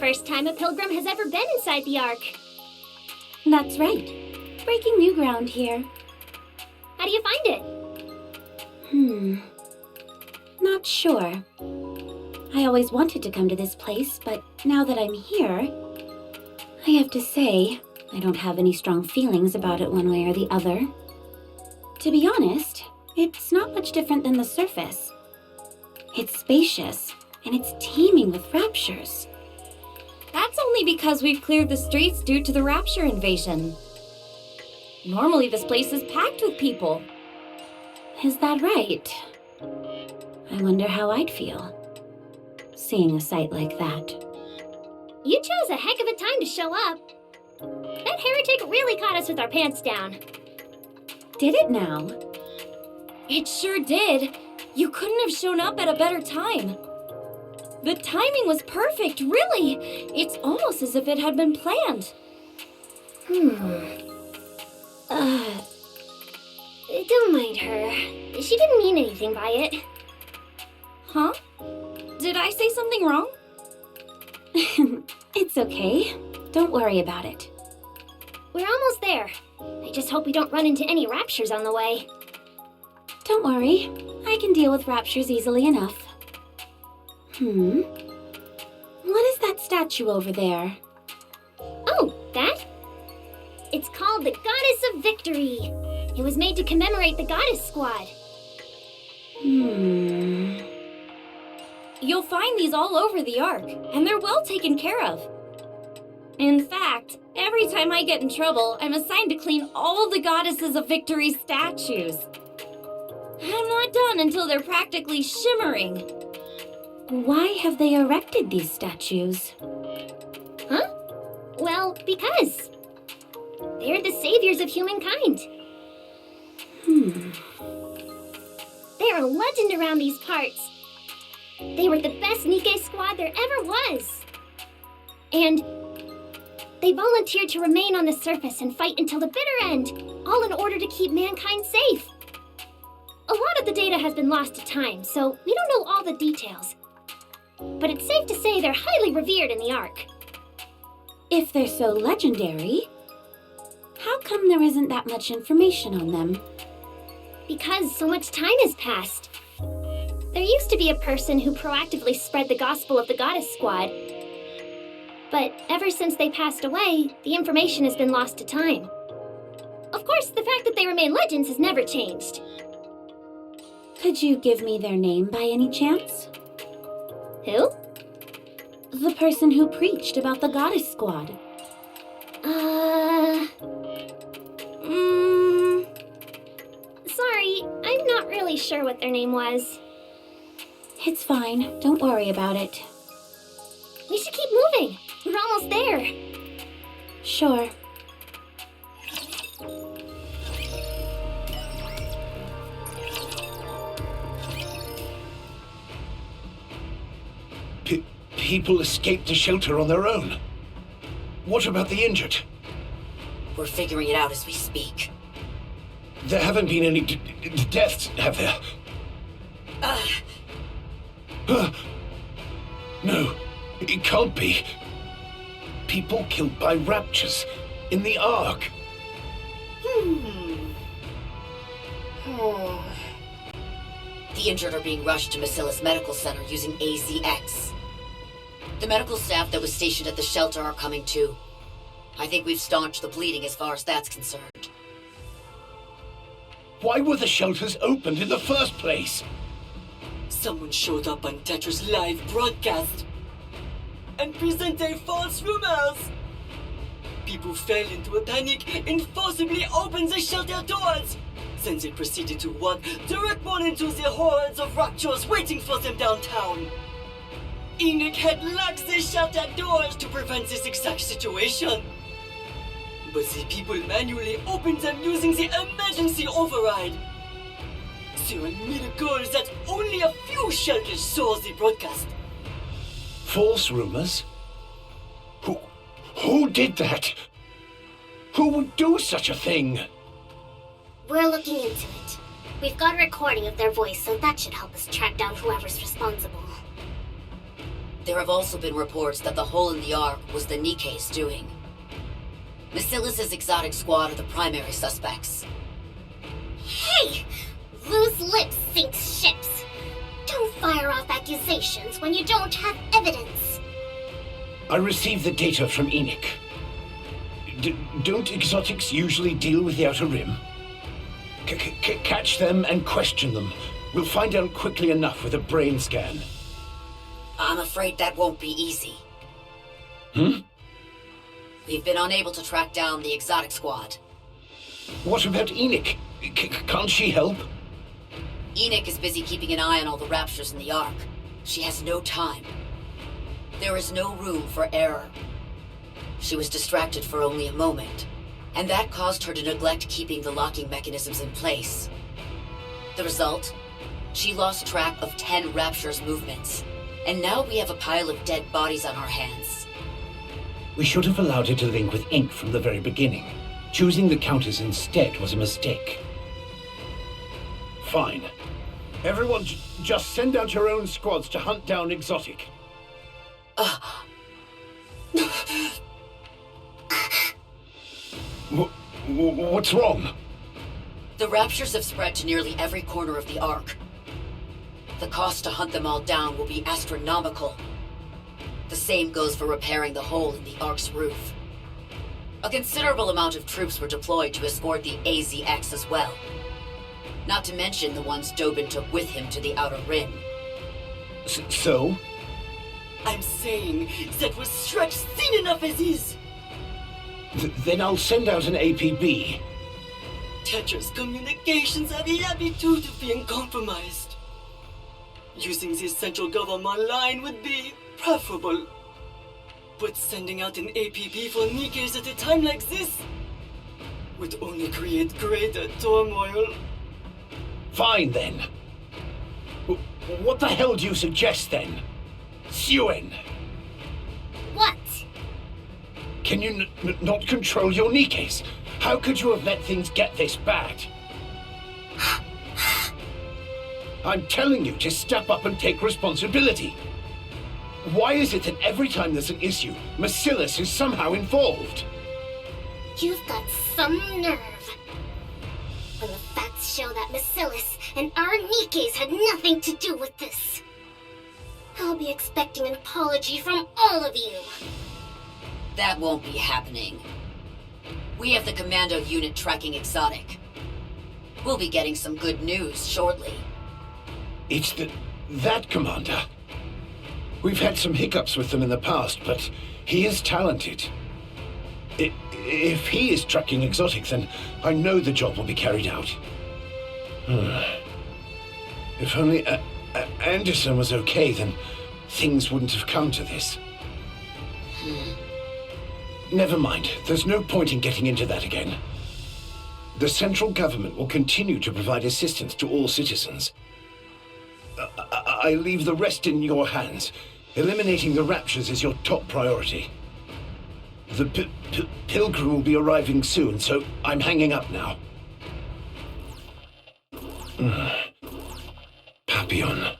first time a pilgrim has ever been inside the Ark. That's right. Breaking new ground here. How do you find it? Not sure. I always wanted to come to this place, but now that I'm here, I have to say, I don't have any strong feelings about it one way or the other. To be honest, it's not much different than the surface. It's spacious, and it's teeming with raptures. That's only because we've cleared the streets due to the rapture invasion. Normally this place is packed with people. Is that right? I wonder how I'd feel, seeing a sight like that. You chose a heck of a time to show up. That heretic really caught us with our pants down. Did it now? It sure did. You couldn't have shown up at a better time. The timing was perfect, really. It's almost as if it had been planned. Don't mind her. She didn't mean anything by it. Huh? Did I say something wrong? It's okay. Don't worry about it. We're almost there. I just hope we don't run into any raptures on the way. Don't worry. I can deal with raptures easily enough. What is that statue over there? Oh, that? It's called the Goddess of Victory. It was made to commemorate the Goddess Squad. You'll find these all over the Ark, and they're well taken care of. In fact, every time I get in trouble, I'm assigned to clean all the Goddesses of Victory statues. I'm not done until they're practically shimmering. Why have they erected these statues? Huh? Well, because they're the saviors of humankind. They're a legend around these parts. They were the best NIKKE squad there ever was. And they volunteered to remain on the surface and fight until the bitter end, all in order to keep mankind safe. A lot of the data has been lost to time, so we don't know all the details. But it's safe to say they're highly revered in the Ark. If they're so legendary, how come there isn't that much information on them? Because so much time has passed. There used to be a person who proactively spread the gospel of the Goddess Squad. But ever since they passed away, the information has been lost to time. Of course, the fact that they remain legends has never changed. Could you give me their name by any chance? Who? The person who preached about the Goddess Squad. Sorry, I'm not really sure what their name was. It's fine. Don't worry about it. We should keep moving. We're almost there. Sure. People escaped the shelter on their own. What about the injured? We're figuring it out as we speak. There haven't been any deaths, have there? No, it can't be. People killed by raptures in the Ark. The injured are being rushed to Massilla's medical center using AZX. The medical staff that was stationed at the shelter are coming too. I think we've staunched the bleeding as far as that's concerned. Why were the shelters opened in the first place? Someone showed up on Tetra's live broadcast and presented false rumors. People fell into a panic and forcibly opened the shelter doors. Then they proceeded to walk directly into the hordes of raptures waiting for them downtown. NIKKE had locked the shelter doors to prevent this exact situation. But the people manually opened them using the emergency override. There are miracles that only a few shelters saw the broadcast. False rumors? Who did that? Who would do such a thing? We're looking into it. We've got a recording of their voice, so that should help us track down whoever's responsible. There have also been reports that the hole in the Ark was the NIKKE's doing. Massacres' exotic squad are the primary suspects. Hey! Loose lips sink ships. Don't fire off accusations when you don't have evidence. I received the data from NIKKE. Don't exotics usually deal with the Outer Rim? Catch them and question them. We'll find out quickly enough with a brain scan. I'm afraid that won't be easy. We've been unable to track down the exotic squad. What about NIKKE? Can't she help? NIKKE is busy keeping an eye on all the raptures in the Ark. She has no time. There is no room for error. She was distracted for only a moment, and that caused her to neglect keeping the locking mechanisms in place. The result? She lost track of 10 raptures' movements, and now we have a pile of dead bodies on our hands. We should have allowed her to link with Inc. from the very beginning. Choosing the Countess instead was a mistake. Fine. Everyone just send out your own squads to hunt down Exotic. What's wrong? The raptures have spread to nearly every corner of the Ark. The cost to hunt them all down will be astronomical. The same goes for repairing the hole in the Ark's roof. A considerable amount of troops were deployed to escort the AZX as well. Not to mention the ones Dobin took with him to the Outer Rim. So? I'm saying that was stretched thin enough as is. Then I'll send out an APB. Tetra's communications have the habitude of being compromised. Using the central government line would be preferable. But sending out an APB for NIKKE's at a time like this would only create greater turmoil. Fine then. What the hell do you suggest then? Suen, What? can you not control your NIKKE's? How could you have let things get this bad? I'm telling you to step up and take responsibility. Why is it that every time there's an issue, Massacres is somehow involved? You've got some nerve. When the facts show that Massacres and our NIKKE's had nothing to do with this. I'll be expecting an apology from all of you. That won't be happening. We have the commando unit tracking Exotic. We'll be getting some good news shortly. It's that commander. We've had some hiccups with them in the past, but he is talented. If he is tracking Exotic, then I know the job will be carried out. If only Anderson was okay, then things wouldn't have come to this. Never mind. There's no point in getting into that again. The central government will continue to provide assistance to all citizens. I leave the rest in your hands. Eliminating the raptures is your top priority. The pilgrim will be arriving soon, so I'm hanging up now. Papillon.